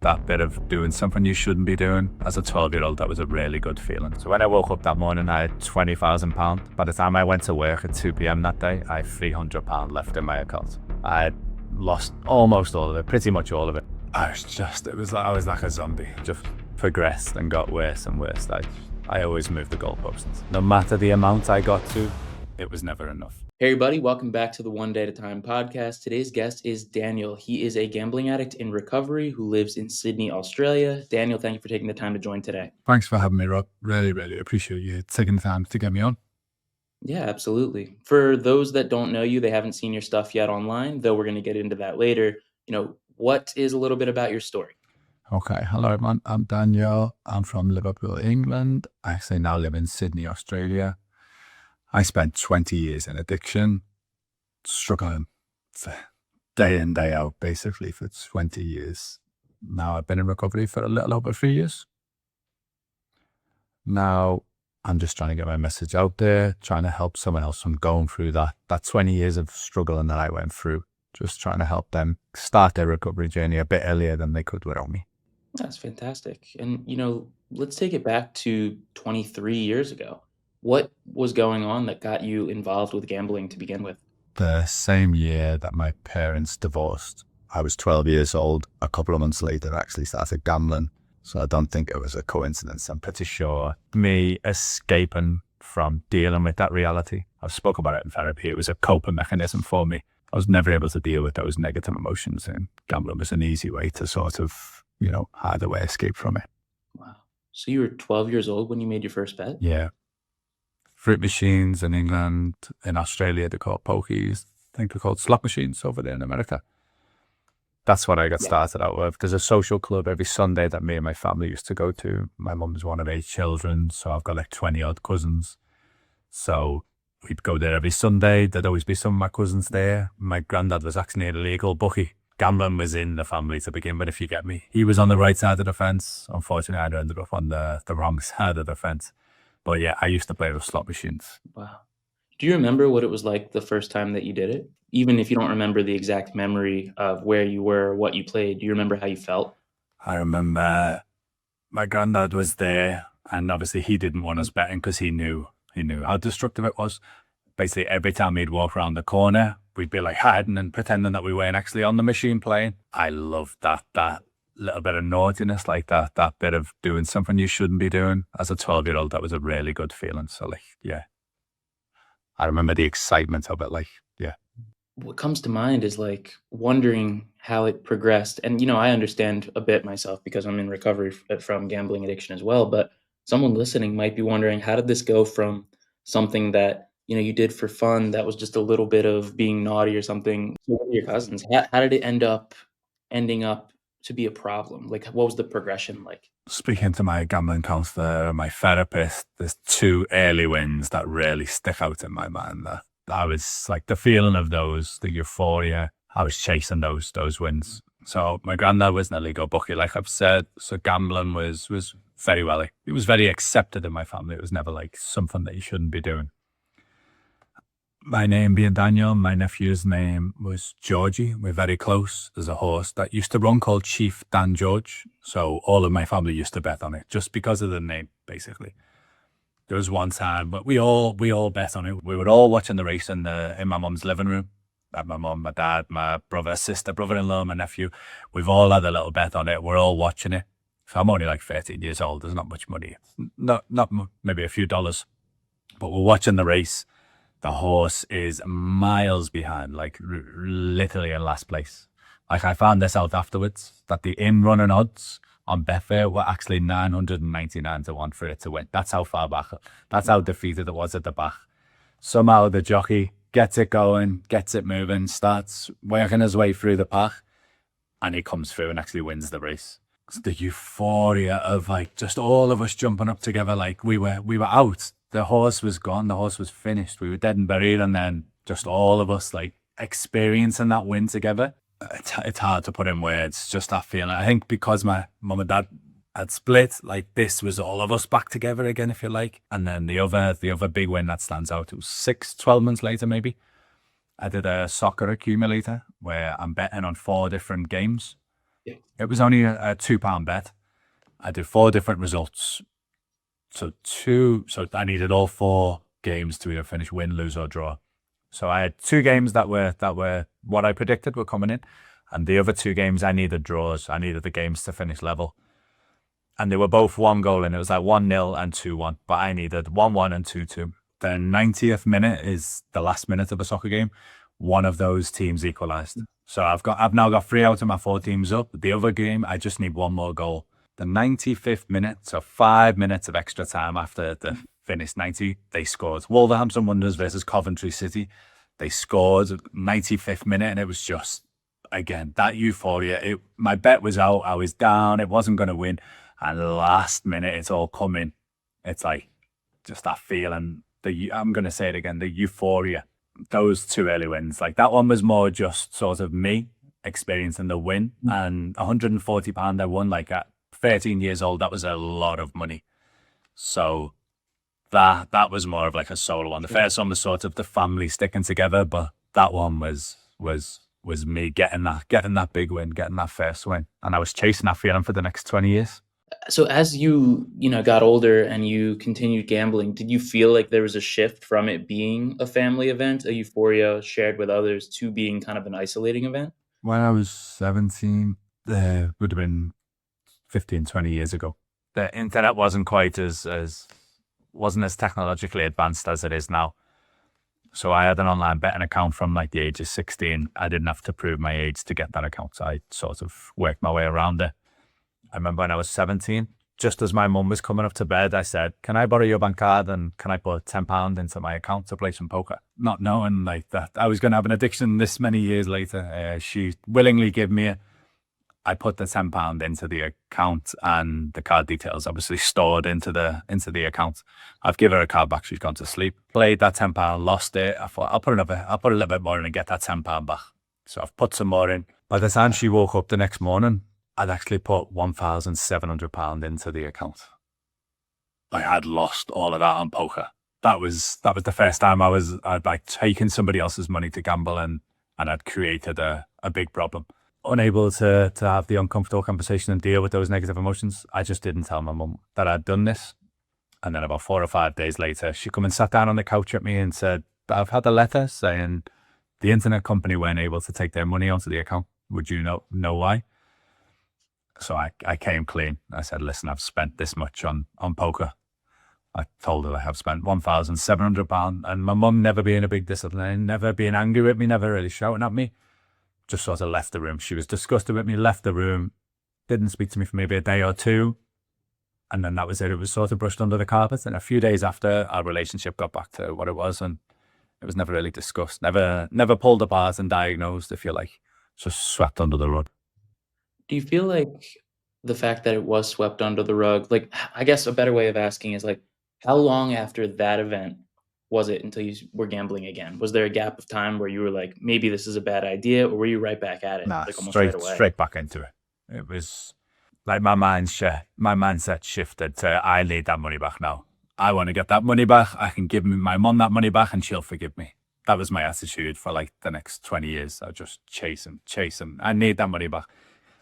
that bit of doing something you shouldn't be doing. As a 12-year-old, that was a really good feeling. So when I woke up that morning, I had £20,000. By the time I went to work at 2 p.m. that day, I had £300 left in my account. I had lost almost all of it, pretty much all of it. I was like a zombie. Just progressed and got worse and worse. I always moved the goalposts. No matter the amount I got to, it was never enough. Hey everybody, welcome back to the One Day at a Time podcast. Today's guest is Daniel. He is a gambling addict in recovery who lives in Sydney, Australia. Daniel, thank you for taking the time to join today. Thanks for having me, Rob. Really, really appreciate you taking the time to get me on. Yeah, absolutely. For those that don't know you, they haven't seen your stuff yet online, though we're going to get into that later. What is a little bit about your story? Okay, hello everyone. I'm Daniel. I'm from Liverpool, England. I actually now live in Sydney, Australia. I spent 20 years in addiction, struggling day in, day out, basically for 20 years. Now I've been in recovery for a little over 3 years. Now I'm just trying to get my message out there, trying to help someone else from going through that 20 years of struggling that I went through. Just trying to help them start their recovery journey a bit earlier than they could without me. That's fantastic. And, let's take it back to 23 years ago. What was going on that got you involved with gambling to begin with? The same year that my parents divorced, I was 12 years old. A couple of months later, I actually started gambling. So I don't think it was a coincidence. I'm pretty sure me escaping from dealing with that reality. I've spoken about it in therapy. It was a coping mechanism for me. I was never able to deal with those negative emotions, and gambling was an easy way to sort of, hide away, escape from it. Wow. So you were 12 years old when you made your first bet? Yeah. Fruit machines in England, in Australia, they're called pokies. I think they're called slot machines over there in America. That's what I got started out with. There's a social club every Sunday that me and my family used to go to. My mum was one of 8 children, so I've got like 20 odd cousins. So we'd go there every Sunday. There'd always be some of my cousins there. My granddad was actually an illegal bookie. Gambling was in the family to begin with, if you get me. He was on the right side of the fence. Unfortunately, I ended up on the wrong side of the fence. But yeah, I used to play with slot machines. Wow. Do you remember what it was like the first time that you did it? Even if you don't remember the exact memory of where you were, what you played, do you remember how you felt? I remember my granddad was there, and obviously he didn't want us betting because he knew how destructive it was. Basically, every time he'd walk around the corner, we'd be like hiding and pretending that we weren't actually on the machine playing. I loved that little bit of naughtiness, like that bit of doing something you shouldn't be doing. As a 12-year-old, that was a really good feeling. So I remember the excitement of it, What comes to mind is wondering how it progressed. And, I understand a bit myself because I'm in recovery from gambling addiction as well. But someone listening might be wondering, how did this go from something that, you did for fun, that was just a little bit of being naughty or something, to one of your cousins? How did it ending up to be a problem? What was the progression like? Speaking to my gambling counselor and my therapist, there's 2 early wins that really stick out in my mind. I was like the feeling of those, the euphoria. I was chasing those wins. So my granddad was an illegal bookie, like I've said. So gambling was very it was very accepted in my family. It was never like something that you shouldn't be doing. My name being Daniel, my nephew's name was Georgie. We're very close. There's a horse that used to run called Chief Dan George. So all of my family used to bet on it just because of the name, basically. There was one time, but we all bet on it. We were all watching the race in my mum's living room. I had my mum, my dad, my brother, sister, brother-in-law, my nephew. We've all had a little bet on it. We're all watching it. So I'm only like 13 years old. There's not much money. Not maybe a few dollars. But we're watching the race. The horse is miles behind, literally in last place. I found this out afterwards, that the in-running odds on Betfair were actually 999 to 1 for it to win. That's how far back, that's how defeated it was at the back. Somehow the jockey gets it going, gets it moving, starts working his way through the pack, and he comes through and actually wins the race. It's the euphoria of just all of us jumping up together, we were out. The horse was gone, the horse was finished. We were dead and buried, and then just all of us experiencing that win together. It's hard to put in words, just that feeling. I think because my mum and dad had split, this was all of us back together again, if you like. And then the other big win that stands out, it was 12 months later maybe. I did a soccer accumulator where I'm betting on 4 different games. Yeah. It was only a £2 bet. I did 4 different results. So I needed all 4 games to either finish win, lose, or draw. So I had 2 games that were what I predicted were coming in, and the other 2 games I needed draws. I needed the games to finish level, and they were both 1 goal, and it was like 1-0 and 2-1. But I needed 1-1 and 2-2. The 90th minute is the last minute of a soccer game. One of those teams equalised. So I've now got 3 out of my 4 teams up. The other game, I just need 1 more goal. The 95th minute, so 5 minutes of extra time after the finished 90, they scored. Wolverhampton Wanderers versus Coventry City. They scored 95th minute, and it was just, again, that euphoria. My bet was out. I was down. It wasn't going to win. And last minute, it's all coming. It's like just that feeling. I'm going to say it again, the euphoria. Those 2 early wins, like that one was more just sort of me experiencing the win, and £140 I won, like at 13 years old. That was a lot of money. So that was more of like a solo one. The first one was sort of the family sticking together, but that one was me getting that big win, getting that first win, and I was chasing that feeling for the next 20 years. So as you got older and you continued gambling, did you feel like there was a shift from it being a family event, a euphoria shared with others, to being kind of an isolating event? When I was 17, would have been 15, 20 years ago. The internet wasn't quite wasn't as technologically advanced as it is now. So I had an online betting account from like the age of 16. I didn't have to prove my age to get that account. So I sort of worked my way around it. I remember when I was 17, just as my mum was coming up to bed, I said, "Can I borrow your bank card and can I put £10 into my account to play some poker?" Not knowing like that I was going to have an addiction this many years later. She willingly gave me it. I put the £10 into the account, and the card details obviously stored into the account. I've given her a card back. She's gone to sleep. Played that £10, lost it. I thought I'll put a little bit more in and get that £10 back. So I've put some more in. By the time she woke up the next morning, I'd actually put £1,700 into the account. I had lost all of that on poker. That was the first time I'd like taken somebody else's money to gamble, and I'd created a big problem. Unable to have the uncomfortable conversation and deal with those negative emotions, I just didn't tell my mum that I'd done this. And then about 4 or 5 days later, she come and sat down on the couch at me and said, "I've had a letter saying the internet company weren't able to take their money onto the account. Would you know why?" So I came clean. I said, "Listen, I've spent this much on poker." I told her I have spent £1,700, and my mum, never being a big disciplinarian, never being angry with me, never really shouting at me, just sort of left the room. She was disgusted with me, left the room, didn't speak to me for maybe a day or 2. And then that was it. It was sort of brushed under the carpet. And a few days after, our relationship got back to what it was. And it was never really discussed, never pulled apart and diagnosed, if you like. Just swept under the rug. Do you feel like the fact that it was swept under the rug, like, I guess a better way of asking is like, how long after that event was it until you were gambling again? Was there a gap of time where you were like, maybe this is a bad idea, or were you right back at it, Nah, like almost right away? straight back into it. It was like my mindset shifted to, I need that money back now. I want to get that money back. I can give my mum that money back and she'll forgive me. That was my attitude for like the next 20 years. I just chase him. I need that money back.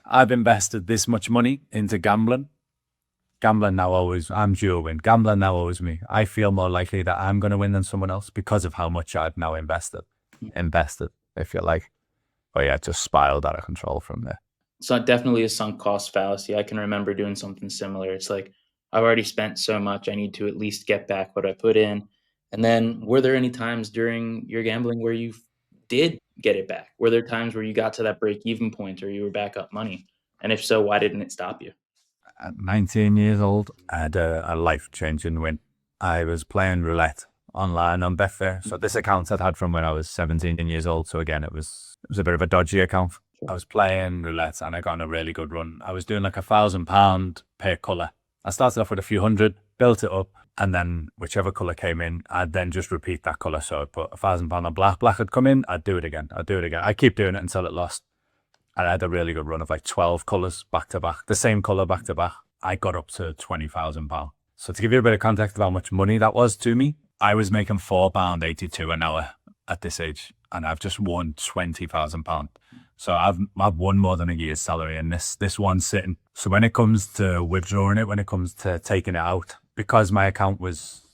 I've invested this much money into gambling. Gambling now always, I'm due a win. Gambling now always me. I feel more likely that I'm going to win than someone else because of how much I've now invested, if you like. But yeah, it just spiraled out of control from there. So definitely a sunk cost fallacy. I can remember doing something similar. It's like, I've already spent so much, I need to at least get back what I put in. And then were there any times during your gambling where you did get it back? Were there times where you got to that break even point or you were back up money? And if so, why didn't it stop you? At 19 years old, I had a life-changing win. I was playing roulette online on Betfair. So this account I'd had from when I was 17 years old. So again, it was a bit of a dodgy account. I was playing roulette and I got on a really good run. I was doing like £1,000 per colour. I started off with a few hundred, built it up, and then whichever colour came in, I'd then just repeat that colour. So I'd put £1,000 on black. Black had come in, I'd do it again. I'd keep doing it until it lost. And I had a really good run of like 12 colours back to back, the same colour back to back. I got up to £20,000. So to give you a bit of context of how much money that was to me, I was making £4.82 an hour at this age, and I've just won £20,000. So I've won more than a year's salary, and this one's sitting. So when it comes to withdrawing it, when it comes to taking it out, because my account was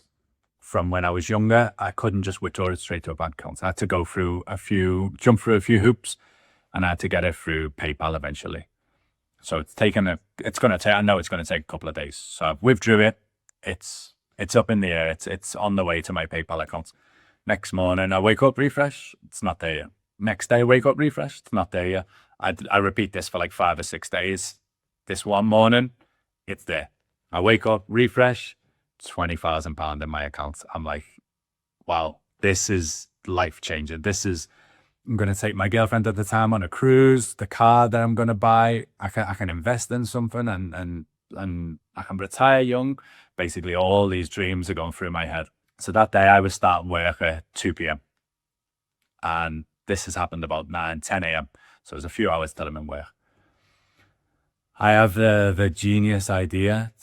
from when I was younger, I couldn't just withdraw it straight to a bank account. I had to jump through a few hoops, and I had to get it through PayPal eventually. So I know it's going to take a couple of days. So I've withdrew it. It's up in the air. It's on the way to my PayPal account. Next morning, I wake up, refresh. It's not there yet. Next day, I wake up, refresh. It's not there yet. I repeat this for like 5 or 6 days. This one morning, it's there. I wake up, refresh, £20,000 in my account. I'm like, wow, this is life changing. I'm going to take my girlfriend at the time on a cruise, the car that I'm going to buy. I can invest in something and I can retire young. Basically, all these dreams are going through my head. So that day I was starting work at 2 p.m. and this has happened about 9, 10 a.m. So there's a few hours till I'm in work. I have the genius idea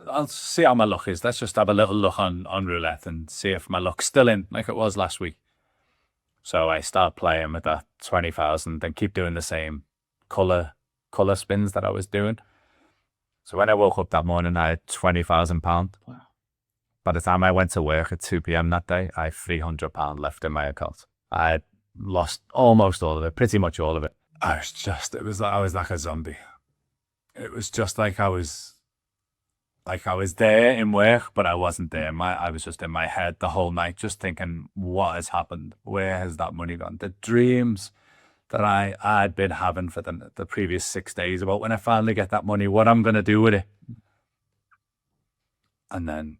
I'll see how my luck is. Let's just have a little look on roulette and see if my luck's still in like it was last week. So I start playing with that 20,000 and keep doing the same color spins that I was doing. So when I woke up that morning, I had £20,000. Wow. By the time I went to work at 2 p.m. that day, I had £300 left in my account. I had lost almost all of it, pretty much all of it. I was like a zombie. It was just like I was there in work, but I wasn't there. I was just in my head the whole night, just thinking, what has happened? Where has that money gone? The dreams that I'd been having for the previous 6 days about when I finally get that money, what I'm going to do with it. And then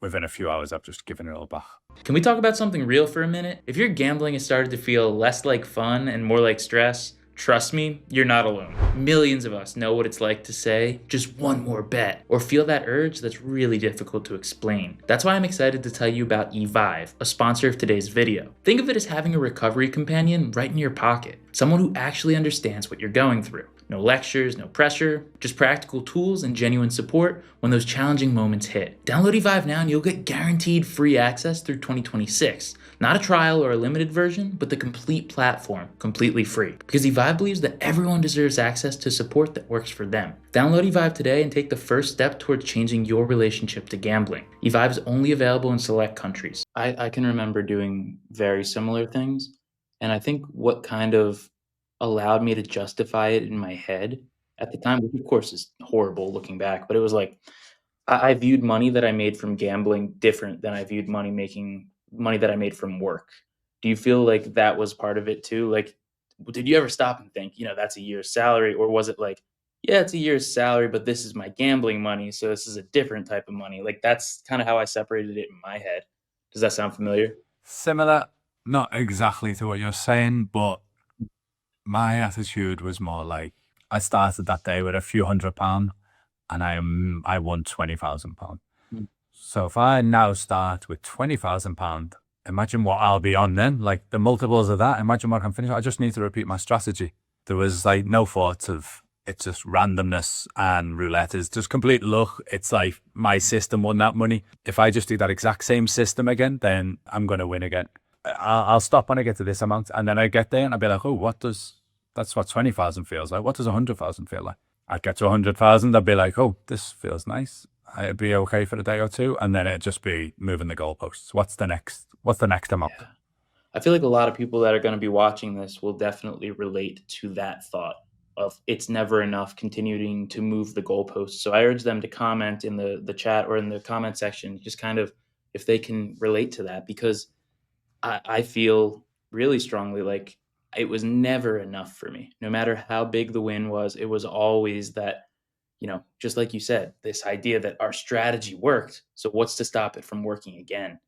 within a few hours, I've just given it all back. Can we talk about something real for a minute? If your gambling has started to feel less like fun and more like stress, trust me, you're not alone. Millions of us know what it's like to say, just one more bet, or feel that urge that's really difficult to explain. That's why I'm excited to tell you about Evive, a sponsor of today's video. Think of it as having a recovery companion right in your pocket, someone who actually understands what you're going through. No lectures, no pressure, just practical tools and genuine support when those challenging moments hit. Download Evive now and you'll get guaranteed free access through 2026. Not a trial or a limited version, but the complete platform, completely free. Because Evive believes that everyone deserves access to support that works for them. Download Evive today and take the first step towards changing your relationship to gambling. Evive is only available in select countries. I can remember doing very similar things, and I think what kind of allowed me to justify it in my head at the time, which of course is horrible looking back, but it was like I viewed money that I made from gambling different than I viewed money that I made from work. Do you feel like that was part of it too? Like, did you ever stop and think, that's a year's salary? Or was it like, yeah, it's a year's salary, but this is my gambling money, so this is a different type of money? Like, that's kind of how I separated it in my head. Does that sound familiar? Similar, not exactly to what you're saying, but my attitude was more like I started that day with a few £100 and I won £20,000. So if I now start with £20,000, imagine what I'll be on then. Like the multiples of that, imagine what I can finish. I just need to repeat my strategy. There was like no thought of it's just randomness, and roulette is just complete luck. It's like my system won that money. If I just do that exact same system again, then I'm going to win again. I'll stop when I get to this amount, and then I get there and I'll be like, oh, that's what 20,000 feels like. What does 100,000 feel like? I'd get to 100,000. I'd be like, oh, this feels nice. It'd be okay for a day or two. And then it'd just be moving the goalposts. What's the next amount? Yeah. I feel like a lot of people that are going to be watching this will definitely relate to that thought of it's never enough, continuing to move the goalposts. So I urge them to comment in the chat or in the comment section, just kind of if they can relate to that, because I feel really strongly like it was never enough for me. No matter how big the win was, it was always that, just like you said, this idea that our strategy worked. So what's to stop it from working again?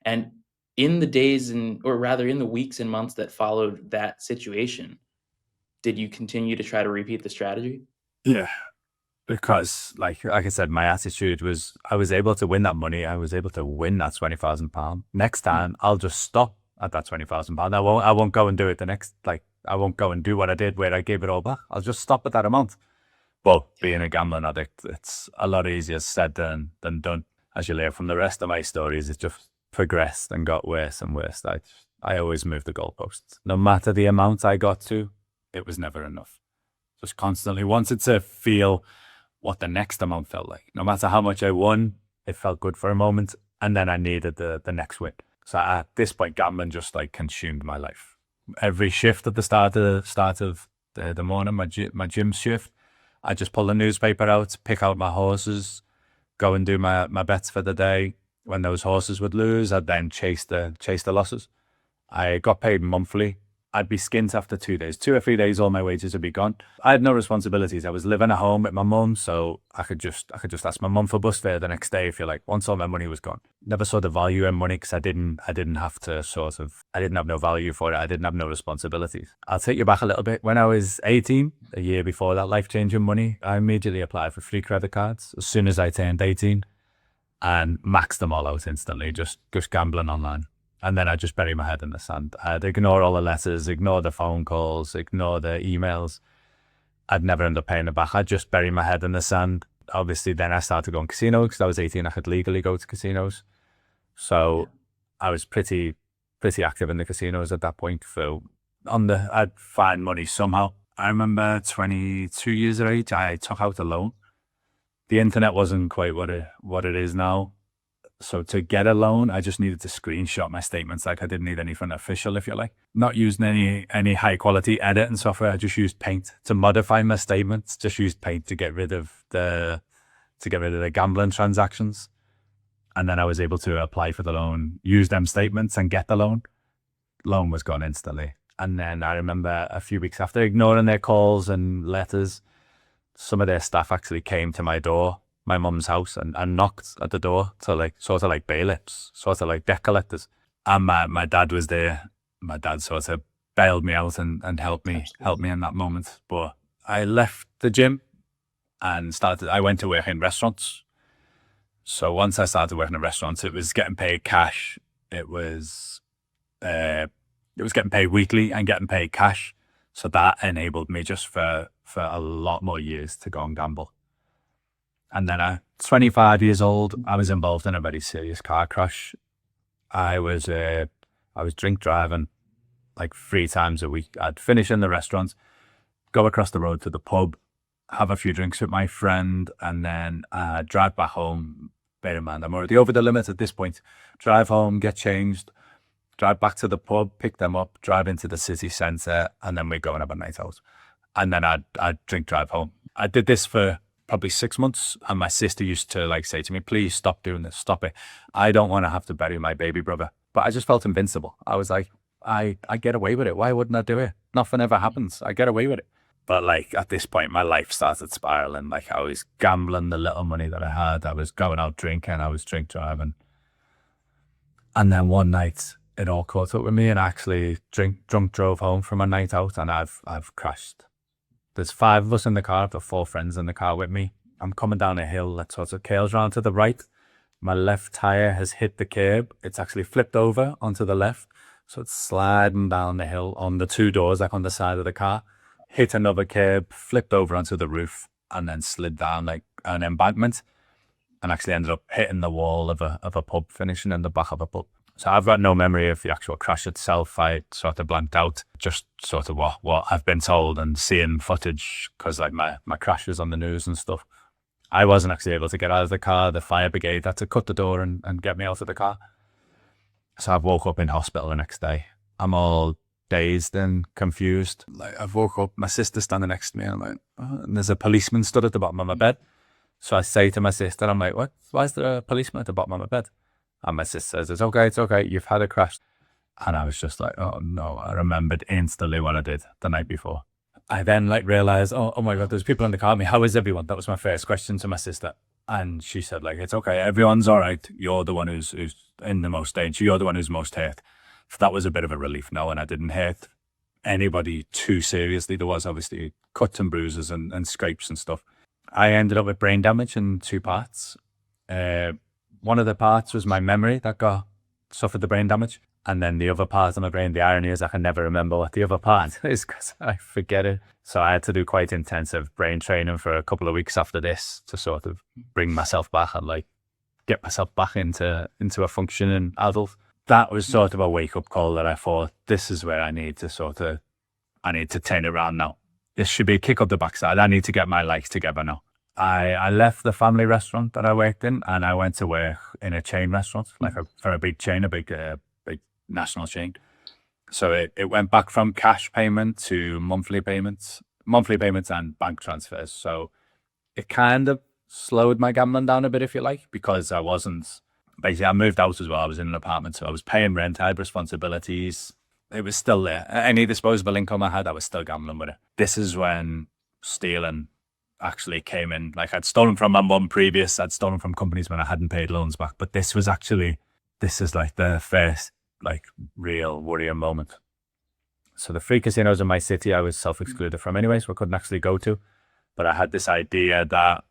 And in the days or rather in the weeks and months that followed that situation, did you continue to try to repeat the strategy? Yeah. Because like I said, my attitude was I was able to win that money. I was able to win that £20,000. Next time I'll just stop at that £20,000. I won't go and do it I won't go and do what I did where I gave it all back. I'll just stop at that amount. But being a gambling addict, it's a lot easier said than done. As you hear from the rest of my stories, it just progressed and got worse and worse. I always moved the goalposts. No matter the amount I got to, it was never enough. Just constantly wanted to feel what the next amount felt like. No matter how much I won, it felt good for a moment, and then I needed the next win. So at this point, gambling just like consumed my life. Every shift at the start of the morning, my gym shift, I just pull the newspaper out, pick out my horses, go and do my bets for the day. When those horses would lose, I'd then chase the losses. I got paid monthly. I'd be skint after 2 days. 2 or 3 days, all my wages would be gone. I had no responsibilities. I was living at home with my mum, so I could just ask my mum for bus fare the next day if you like. Once all my money was gone, never saw the value in money because I didn't have no value for it. I didn't have no responsibilities. I'll take you back a little bit. When I was 18, a year before that life-changing money, I immediately applied for 3 credit cards as soon as I turned 18, and maxed them all out instantly. Just gambling online. And then I just bury my head in the sand. I'd ignore all the letters, ignore the phone calls, ignore the emails. I'd never end up paying it back. I'd just bury my head in the sand. Obviously, then I started going casinos because I was 18. I could legally go to casinos. So I was pretty active in the casinos at that point. So I'd find money somehow. I remember 22 years of age, I took out a loan. The internet wasn't quite what it is now. So to get a loan, I just needed to screenshot my statements. Like I didn't need anything official, if you like. Not using any high quality editing software. I just used Paint to modify my statements. Just used Paint to get rid of the gambling transactions. And then I was able to apply for the loan, use them statements and get the loan. Loan was gone instantly. And then I remember a few weeks after, ignoring their calls and letters, some of their staff actually came to my door, my mum's house, and knocked at the door to sort of like bailiffs, sort of like debt collectors. And my dad was there. My dad sort of bailed me out and helped me in that moment. But I left the gym and I went to work in restaurants. So once I started working in restaurants, it was getting paid cash. It was getting paid weekly and getting paid cash. So that enabled me just for a lot more years to go and gamble. And then at 25 years old, I was involved in a very serious car crash. I was drink driving like 3 times a week. I'd finish in the restaurant, go across the road to the pub, have a few drinks with my friend, and then drive back home. Bear in mind, I'm already over the limit at this point. Drive home, get changed, drive back to the pub, pick them up, drive into the city centre, and then we'd go and have a night out. And then I'd drink drive home. I did this for probably 6 months, and my sister used to say to me, please stop doing this, stop it. I don't want to have to bury my baby brother. But I just felt invincible. I was like, I get away with it. Why wouldn't I do it? Nothing ever happens. I get away with it. But at this point, my life started spiraling. I was gambling the little money that I had. I was going out drinking. I was drink driving. And then one night, it all caught up with me, and I actually drunk drove home from a night out, and I've crashed. There's 5 of us in the car. I've got 4 friends in the car with me. I'm coming down a hill that sort of curls around to the right. My left tire has hit the curb. It's actually flipped over onto the left. So it's sliding down the hill on the 2 doors, on the side of the car. Hit another curb, flipped over onto the roof, and then slid down an embankment, and actually ended up hitting the wall of a pub, finishing in the back of a pub. So I've got no memory of the actual crash itself. I sort of blanked out, just sort of what I've been told and seeing footage, because my crash was on the news and stuff. I wasn't actually able to get out of the car. The fire brigade had to cut the door and get me out of the car. So I've woke up in hospital the next day. I'm all dazed and confused. I've woke up, my sister's standing next to me, and I'm like, oh, and there's a policeman stood at the bottom of my bed. So I say to my sister, I'm like, what? Why is there a policeman at the bottom of my bed? And my sister says, it's okay, you've had a crash. And I was just like, oh no, I remembered instantly what I did the night before. I then realized, oh my God, there's people in the car with me. How is everyone? That was my first question to my sister. And she said, it's okay, everyone's all right. You're the one who's in the most danger. You're the one who's most hurt. So that was a bit of a relief knowing I didn't hurt anybody too seriously. There was obviously cuts and bruises and scrapes and stuff. I ended up with brain damage in 2 parts. One of the parts was my memory that suffered the brain damage. And then the other part of my brain, the irony is I can never remember what the other part is because I forget it. So I had to do quite intensive brain training for a couple of weeks after this to sort of bring myself back and get myself back into a functioning adult. that was sort of a wake-up call that I thought, this is where I need to turn it around now. This should be a kick up the backside. I need to get my life together now. I left the family restaurant that I worked in, and I went to work in a chain restaurant, for a big chain, a big national chain. So it went back from cash payment to monthly payments and bank transfers. So it kind of slowed my gambling down a bit, if you like, because I moved out as well. I was in an apartment, so I was paying rent, I had responsibilities. It was still there. Any disposable income I had, I was still gambling with it. This is when stealing actually came in. Like, I'd stolen from my mum previous, I'd stolen from companies when I hadn't paid loans back. But this is like the first like real worrying moment. So the 3 casinos in my city I was self-excluded from anyway, so I couldn't actually go to. But I had this idea that,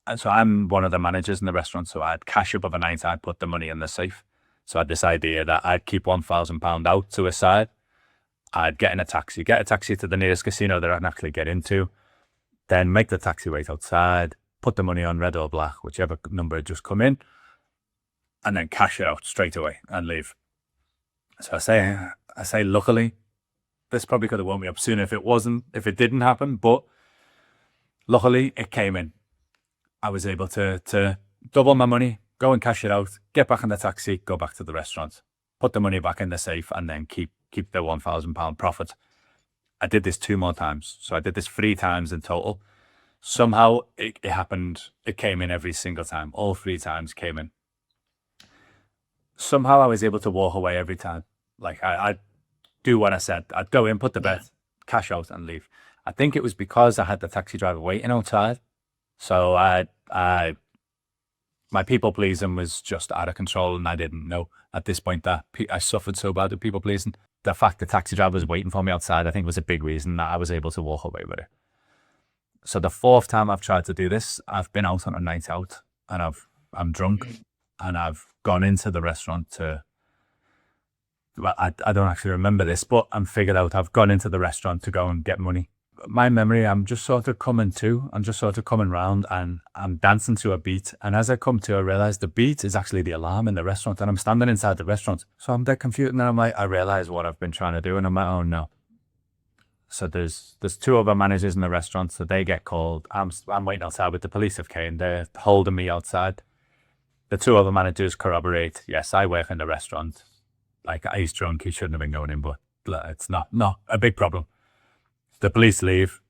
and so I'm one of the managers in the restaurant, so I'd cash up overnight, I'd put the money in the safe. So I had this idea that I'd keep £1,000 out to a side. I'd get a taxi to the nearest casino that I can actually get into, then make the taxi wait outside, put the money on red or black, whichever number had just come in, and then cash it out straight away and leave. So I say, luckily, this probably could have woken me up sooner if it didn't happen, but luckily it came in. I was able to double my money, go and cash it out, get back in the taxi, go back to the restaurant, put the money back in the safe, and then keep the £1,000 profit. I did this 2 more times. So I did this 3 times in total. Somehow it happened. It came in every single time. All 3 times came in. Somehow I was able to walk away every time. Like, I'd do what I said. I'd go in, put the bet, cash out, and leave. I think it was because I had the taxi driver waiting outside. So my people pleasing was just out of control, and I didn't know at this point that I suffered so bad with people pleasing. The fact the taxi driver was waiting for me outside, I think, was a big reason that I was able to walk away with it. So the 4th time I've tried to do this, I've been out on a night out, and I'm drunk, and I've gone into the restaurant to, well, I don't actually remember this, but I'm figured out I've gone into the restaurant to go and get money. My memory, I'm just sort of coming to, I'm just sort of coming round, and I'm dancing to a beat. And as I come to, I realize the beat is actually the alarm in the restaurant, and I'm standing inside the restaurant. So I'm dead confused, and then I'm like, I realize what I've been trying to do, and I'm like, oh no. So there's 2 other managers in the restaurant, so they get called. I'm waiting outside with the police have came. They're holding me outside. The 2 other managers corroborate, yes, I work in the restaurant. Like, he's drunk, he shouldn't have been going in, but it's not a big problem. The police leave.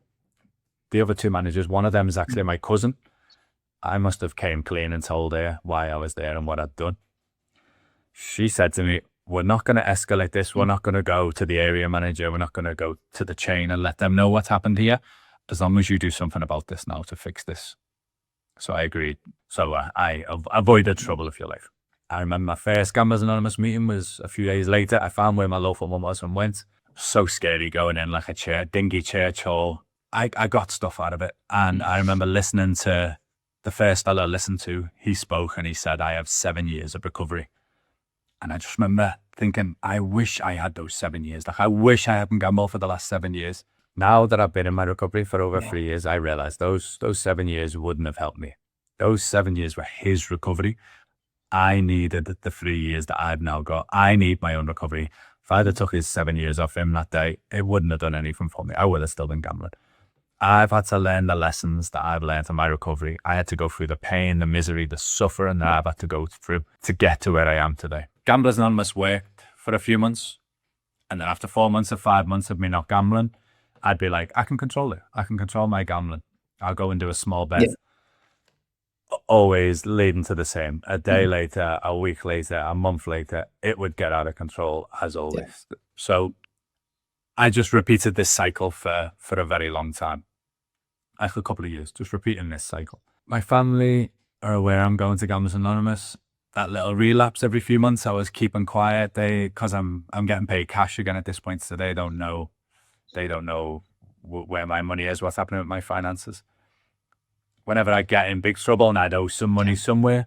The other 2 managers, one of them is actually my cousin. I must have came clean and told her why I was there and what I'd done. She said to me, we're not going to escalate this. We're not going to go to the area manager. We're not going to go to the chain and let them know what's happened here, as long as you do something about this now to fix this. So I agreed. So I avoided trouble, if you like. I remember my first Gamblers Anonymous meeting was a few days later. I found where my local one was and went. So scary going in, like a dingy church hall. I got stuff out of it. And I remember listening to the first fellow I listened to, he spoke and he said, I have 7 years of recovery. And I just remember thinking, I wish I had those 7 years. Like, I wish I hadn't gambled for the last 7 years. Now that I've been in my recovery for over 3 years, I realize those 7 years wouldn't have helped me. Those 7 years were his recovery. I needed the 3 years that I've now got. I need my own recovery. If I'd have took his 7 years off him that day, it wouldn't have done anything for me. I would have still been gambling. I've had to learn the lessons that I've learned in my recovery. I had to go through the pain, the misery, the suffering that I've had to go through to get to where I am today. Gamblers Anonymous worked for a few months. And then after 4 months or 5 months of me not gambling, I'd be like, I can control it. I can control my gambling. I'll go and do a small bet. Yeah. Always leading to the same. A day later, a week later, a month later, it would get out of control as always. Yeah. So I just repeated this cycle for a very long time. Like a couple of years, just repeating this cycle. My family are aware I'm going to Gamblers Anonymous. That little relapse every few months, I was keeping quiet. Because I'm getting paid cash again at this point, so they don't know where my money is, what's happening with my finances. Whenever I get in big trouble and I'd owe some money somewhere,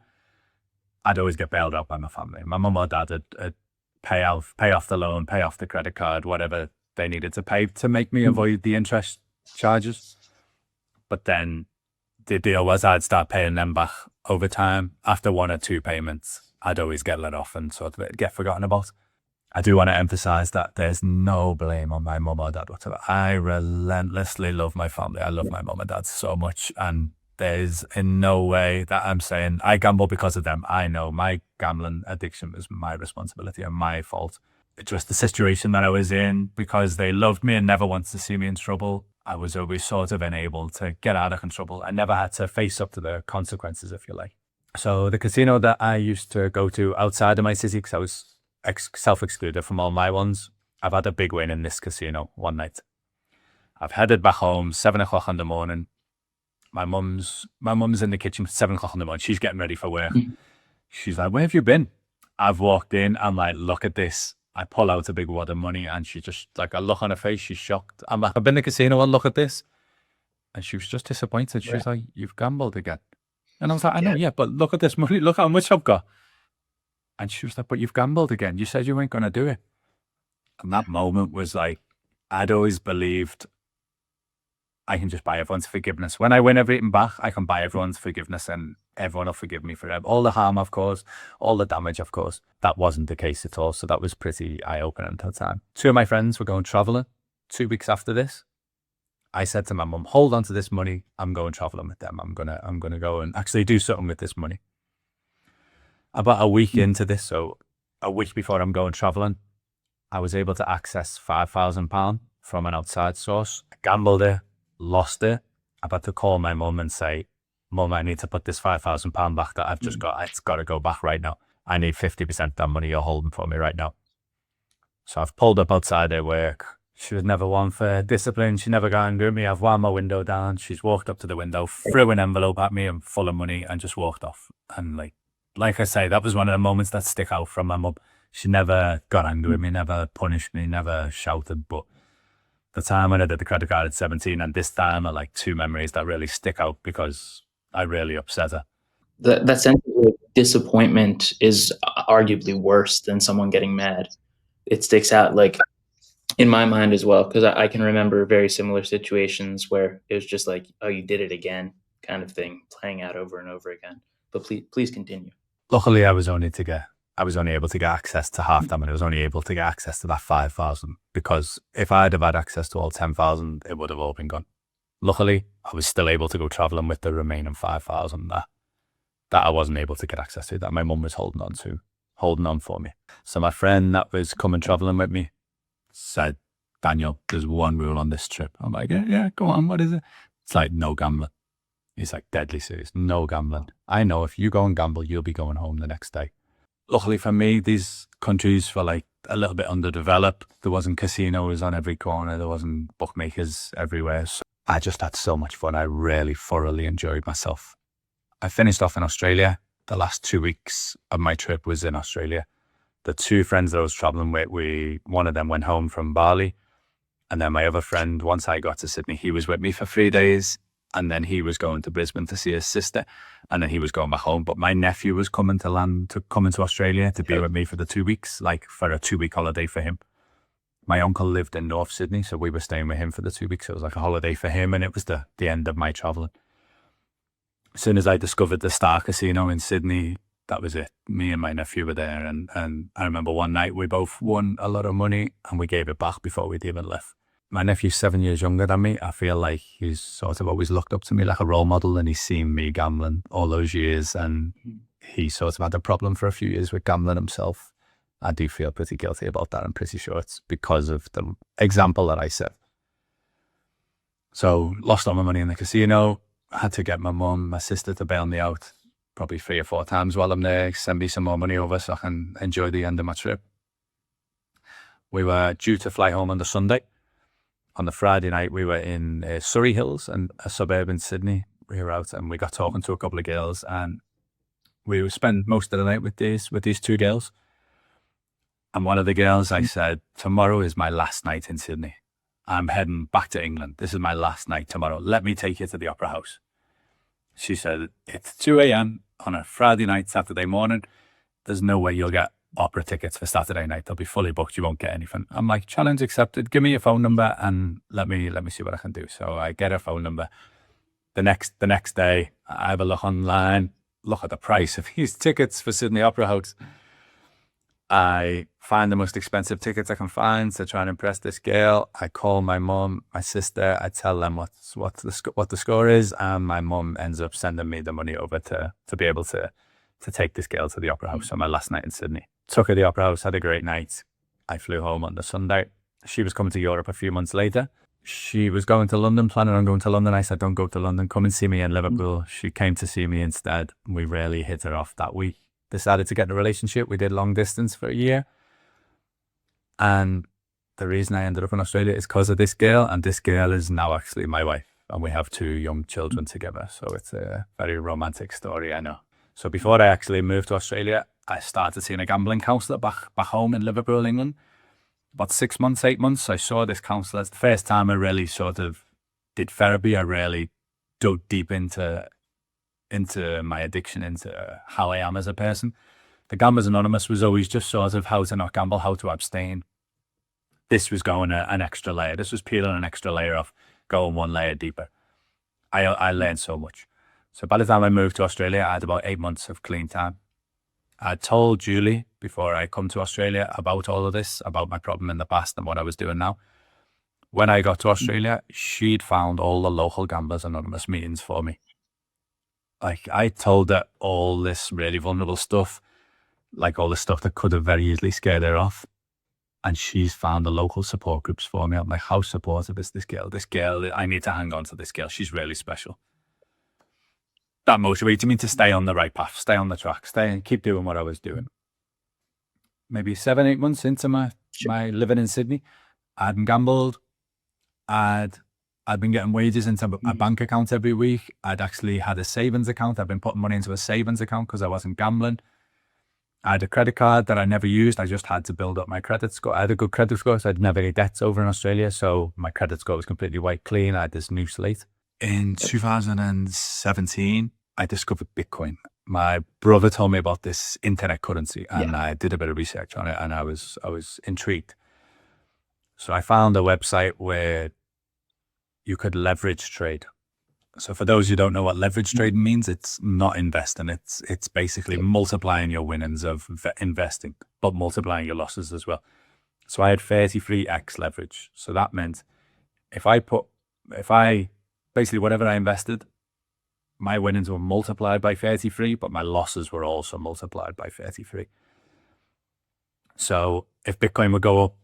I'd always get bailed out by my family. My mum or dad would pay off the loan, pay off the credit card, whatever they needed to pay to make me avoid the interest charges. But then the deal was I'd start paying them back over time after 1 or 2 payments. I'd always get let off and sort of get forgotten about. I do want to emphasize that there's no blame on my mum or dad whatsoever. I relentlessly love my family. I love my mum and dad so much. And there's in no way that I'm saying I gamble because of them. I know my gambling addiction was my responsibility and my fault. It's just the situation that I was in, because they loved me and never wanted to see me in trouble. I was always sort of unable to get out of trouble. I never had to face up to the consequences, if you like. So the casino that I used to go to outside of my city, because I was self-excluded from all my ones, I've had a big win in this casino one night. I've headed back home, 7 o'clock in the morning. My mum's in the kitchen, 7 o'clock in the morning. She's getting ready for work. She's like, "Where have you been?" I've walked in. I'm like, "Look at this." I pull out a big wad of money, and she just, like, a look on her face, she's shocked. I'm like, "I've been to the casino and look at this." And she was just disappointed. She was like, "You've gambled again." And I was like, "I know, yeah, but look at this money. Look how much I've got." And she was like, "But you've gambled again. You said you weren't going to do it." And that moment was like, I'd always believed I can just buy everyone's forgiveness. When I win everything back, I can buy everyone's forgiveness and everyone will forgive me for all the harm I've caused, all the damage I've caused. That wasn't the case at all. So that was pretty eye-opening at the time. 2 of my friends were going traveling 2 weeks after this. I said to my mum, "Hold on to this money. I'm going traveling with them. I'm gonna go and actually do something with this money." About a week into this, so a week before I'm going traveling, I was able to access £5,000 from an outside source. I gambled it, lost it. I've had to call my mum and say, "Mum, I need to put this £5,000 back that I've just got. It's got to go back right now. I need 50% of that money you're holding for me right now." So I've pulled up outside her work. She was never one for discipline. She never got angry at me. I've wound my window down. She's walked up to the window, threw an envelope at me and full of money and just walked off. And like I say, that was one of the moments that stick out from my mum. She never got angry with me, never punished me, never shouted. But the time when I did the credit card at 17 and this time are like two memories that really stick out because I really upset her. That sense of disappointment is arguably worse than someone getting mad. It sticks out in my mind as well, because I can remember very similar situations where it was just like, "Oh, you did it again," kind of thing, playing out over and over again. But please continue. Luckily, I was only able to get access to half that, and I was only able to get access to that 5,000 because if I'd have had access to all 10,000, it would have all been gone. Luckily, I was still able to go traveling with the remaining 5,000 that I wasn't able to get access to, that my mum was holding on for me. So my friend that was coming traveling with me said, "Daniel, there's one rule on this trip." I'm like, yeah, go on, what is it? It's like, no gambling. He's like, deadly serious, no gambling. I know if you go and gamble, you'll be going home the next day. Luckily for me, these countries were like a little bit underdeveloped. There wasn't casinos on every corner. There wasn't bookmakers everywhere. So I just had so much fun. I really thoroughly enjoyed myself. I finished off in Australia. The last 2 weeks of my trip was in Australia. The two friends that I was traveling with, one of them went home from Bali. And then my other friend, once I got to Sydney, he was with me for 3 days. And then he was going to Brisbane to see his sister. And then he was going back home. But my nephew was coming into Australia to be with me for the 2 weeks, like for a 2-week holiday for him. My uncle lived in North Sydney, so we were staying with him for the 2 weeks. It was like a holiday for him, and it was the end of my traveling. As soon as I discovered the Star Casino in Sydney, that was it. Me and my nephew were there, and I remember one night we both won a lot of money, and we gave it back before we'd even left. My nephew's 7 years younger than me. I feel like he's sort of always looked up to me like a role model, and he's seen me gambling all those years, and he sort of had a problem for a few years with gambling himself. I do feel pretty guilty about that. I'm pretty sure it's because of the example that I set. So lost all my money in the casino. I had to get my mum, my sister to bail me out probably 3 or 4 times while I'm there, send me some more money over so I can enjoy the end of my trip. We were due to fly home on the Sunday. On the Friday night, we were in Surrey Hills, and a suburb in Sydney. We were out and we got talking to a couple of girls, and we would spend most of the night with these 2 girls. And one of the girls, I said, "Tomorrow is my last night in Sydney. I'm heading back to England. This is my last night tomorrow. Let me take you to the Opera House." She said, "It's 2 a.m. on a Friday night, Saturday morning. There's no way you'll get opera tickets for Saturday night. They'll be fully booked. You won't get anything." I'm like, "Challenge accepted. Give me your phone number and let me see what I can do." So I get her phone number. The next day, I have a look online. look at the price of these tickets for Sydney Opera House. I find the most expensive tickets I can find to try and impress this girl. I call my mum, my sister. I tell them what the score is, and my mum ends up sending me the money over to be able to take this girl to the Opera House on my last night in Sydney. Took her to the Opera House, had a great night. I flew home on the Sunday. She was coming to Europe a few months later. She was going to London, planning on going to London. I said, don't go to London, come and see me in Liverpool. She came to see me instead. We really hit her off that week. Decided to get in a relationship. We did long distance for a year. And the reason I ended up in Australia is because of this girl. And this girl is now actually my wife. And we have 2 young children together. So it's a very romantic story, I know. So before I actually moved to Australia, I started seeing a gambling counsellor back home in Liverpool, England. About 6 months, 8 months, I saw this counsellor. It's the first time I really sort of did therapy. I really dug deep into my addiction, into how I am as a person. The Gamblers Anonymous was always just sort of how to not gamble, how to abstain. This was going an extra layer. This was peeling an extra layer off, going one layer deeper. I learned so much. So by the time I moved to Australia, I had about 8 months of clean time. I told Julie before I come to Australia about all of this, about my problem in the past and what I was doing now. When I got to Australia, she'd found all the local Gamblers Anonymous meetings for me. Like, I told her all this really vulnerable stuff, like all the stuff that could have very easily scared her off. And she's found the local support groups for me. I'm like, how supportive is this girl? This girl, I need to hang on to this girl. She's really special. That motivated me to stay on the right path, stay on the track, stay and keep doing what I was doing. Maybe 7, 8 months into my living in Sydney, I hadn't gambled. I'd been getting wages into a bank account every week. I'd actually had a savings account. I'd been putting money into a savings account because I wasn't gambling. I had a credit card that I never used. I just had to build up my credit score. I had a good credit score, so I'd never any debts over in Australia. So my credit score was completely white clean. I had this new slate. In 2017, I discovered Bitcoin. My brother told me about this internet currency, and I did a bit of research on it, and I was intrigued. So I found a website where you could leverage trade. So for those who don't know what leverage trading means, it's not investing. It's basically multiplying your winnings of investing, but multiplying your losses as well. So I had 33x leverage. So that meant if I basically whatever I invested, my winnings were multiplied by 33, but my losses were also multiplied by 33. So if Bitcoin would go up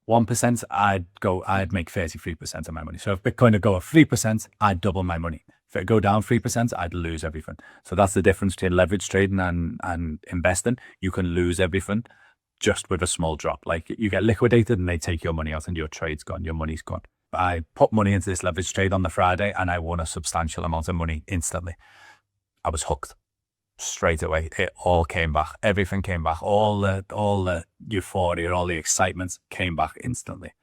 1%, I'd make 33% of my money. So if Bitcoin would go up 3%, I'd double my money. If it go down 3%, I'd lose everything. So that's the difference between leverage trading and investing. You can lose everything just with a small drop. Like, you get liquidated and they take your money out and your trade's gone, your money's gone. I put money into this leverage trade on the Friday and I won a substantial amount of money instantly. I was hooked straight away. It all came back. Everything came back. All the euphoria, all the excitement came back instantly.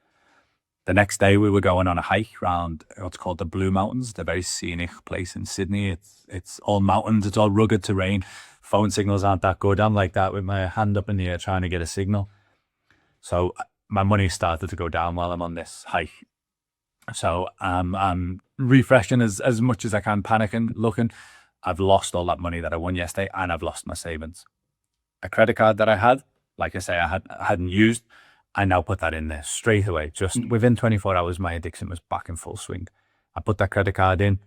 The next day we were going on a hike around what's called the Blue Mountains, the very scenic place in Sydney. It's all mountains. It's all rugged terrain. Phone signals aren't that good. I'm like that with my hand up in the air trying to get a signal. So my money started to go down while I'm on this hike. So I'm refreshing as much as I can, panicking, looking. I've lost all that money that I won yesterday, and I've lost my savings. A credit card that I had, like I say, I hadn't used. I now put that in there straight away. Just within 24 hours, my addiction was back in full swing. I put that credit card in.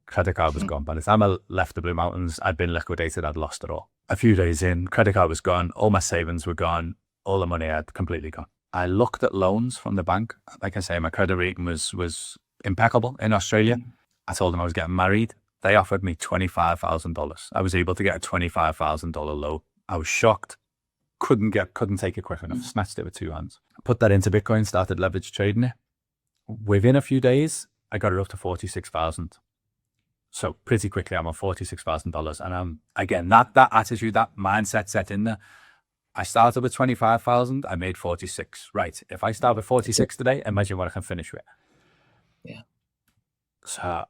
Credit card was gone. By the time I left the Blue Mountains, I'd been liquidated. I'd lost it all. A few days in, credit card was gone. All my savings were gone. All the money I had completely gone. I looked at loans from the bank. Like I say, my credit rating was impeccable in Australia. I told them I was getting married. They offered me $25,000. I was able to get a $25,000 loan. I was shocked. Couldn't take it quick enough. Snatched it with 2 hands. Put that into Bitcoin, started leverage trading it. Within a few days, I got it up to 46,000. So pretty quickly, I'm on $46,000. And again, that attitude, that mindset set in there. I started with 25,000. I made 46. Right. If I start with 46 today, imagine what I can finish with. Yeah. So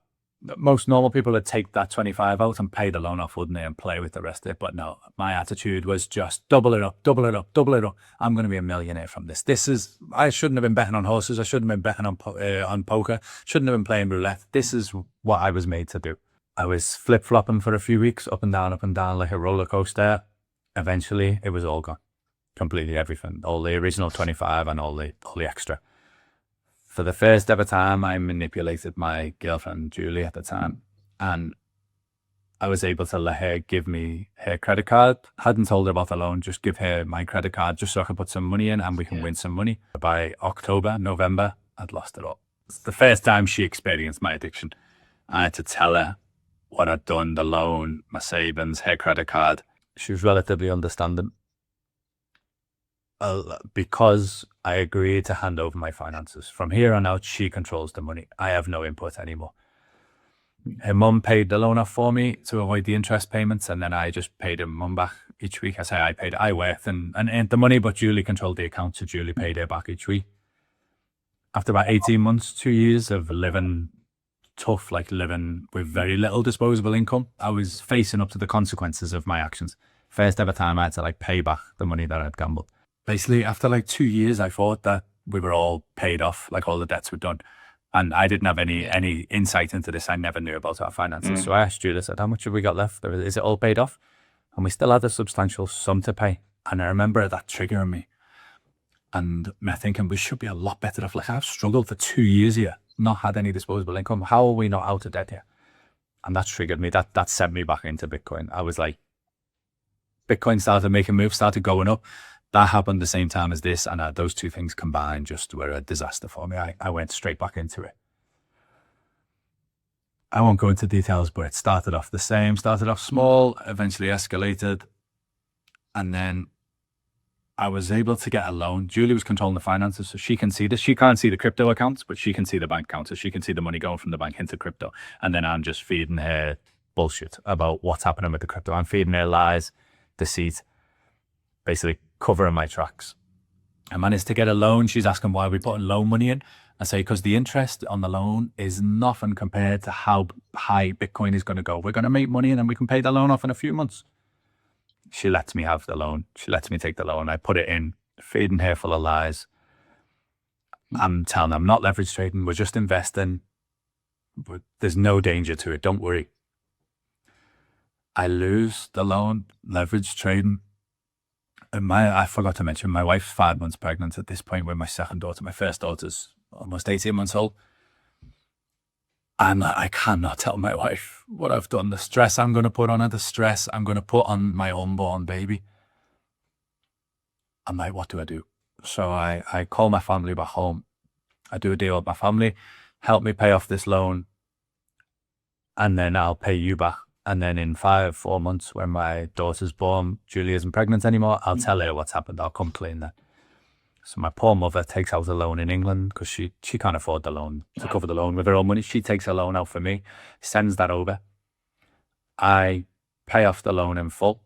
most normal people would take that 25 out and pay the loan off, wouldn't they, and play with the rest of it. But no, my attitude was just double it up, double it up, double it up. I'm going to be a millionaire from this. I shouldn't have been betting on horses. I shouldn't have been betting on poker. Shouldn't have been playing roulette. This is what I was made to do. I was flip-flopping for a few weeks, up and down like a roller coaster. Eventually, it was all gone. Completely everything. All the original 25 and all the extra. For the first ever time, I manipulated my girlfriend, Julie, at the time. And I was able to let her give me her credit card. Hadn't told her about the loan, just give her my credit card just so I can put some money in and we can win some money. By October, November, I'd lost it all. It's the first time she experienced my addiction. I had to tell her what I'd done, the loan, my savings, her credit card. She was relatively understanding. Because I agreed to hand over my finances. From here on out, she controls the money. I have no input anymore. Her mum paid the loan off for me to avoid the interest payments, and then I just paid her mum back each week. I worked and earned the money, but Julie controlled the account, so Julie paid her back each week. After about 18 months, 2 years of living tough, like living with very little disposable income, I was facing up to the consequences of my actions. First ever time I had to like pay back the money that I'd gambled. Basically, after like 2 years, I thought that we were all paid off, like all the debts were done. And I didn't have any insight into this. I never knew about our finances. So I asked Julie, I said, how much have we got left? Is it all paid off? And we still had a substantial sum to pay. And I remember that triggering me. And me thinking, we should be a lot better off. Like, I've struggled for 2 years here, not had any disposable income. How are we not out of debt here? And that triggered me. That sent me back into Bitcoin. I was like, Bitcoin started making moves, started going up. That happened the same time as this, and those two things combined just were a disaster for me. I went straight back into it. I won't go into details, but it started off the same, started off small, eventually escalated, and then I was able to get a loan. Julie was controlling the finances, so she can see this. She can't see the crypto accounts, but she can see the bank accounts, so she can see the money going from the bank into crypto. And then I'm just feeding her bullshit about what's happening with the crypto. I'm feeding her lies, deceit, basically covering my tracks. I managed to get a loan. She's asking why we putting loan money in. I say, because the interest on the loan is nothing compared to how high Bitcoin is going to go. We're going to make money and then we can pay the loan off in a few months. She lets me have the loan. She lets me take the loan. I put it in, feeding her full of lies. I'm telling her I'm not leverage trading. We're just investing. But there's no danger to it. Don't worry. I lose the loan, leverage trading. And I forgot to mention, my wife's 5 months pregnant at this point with my second daughter. My first daughter's almost 18 months old. And I cannot tell my wife what I've done, the stress I'm going to put on her, the stress I'm going to put on my unborn baby. I'm like, what do I do? So I call my family back home. I do a deal with my family, help me pay off this loan, and then I'll pay you back. And then in 4 months, when my daughter's born, Julie isn't pregnant anymore, I'll tell her what's happened. I'll come clean then. So my poor mother takes out a loan in England because she can't afford the loan to cover the loan with her own money. She takes a loan out for me, sends that over. I pay off the loan in full.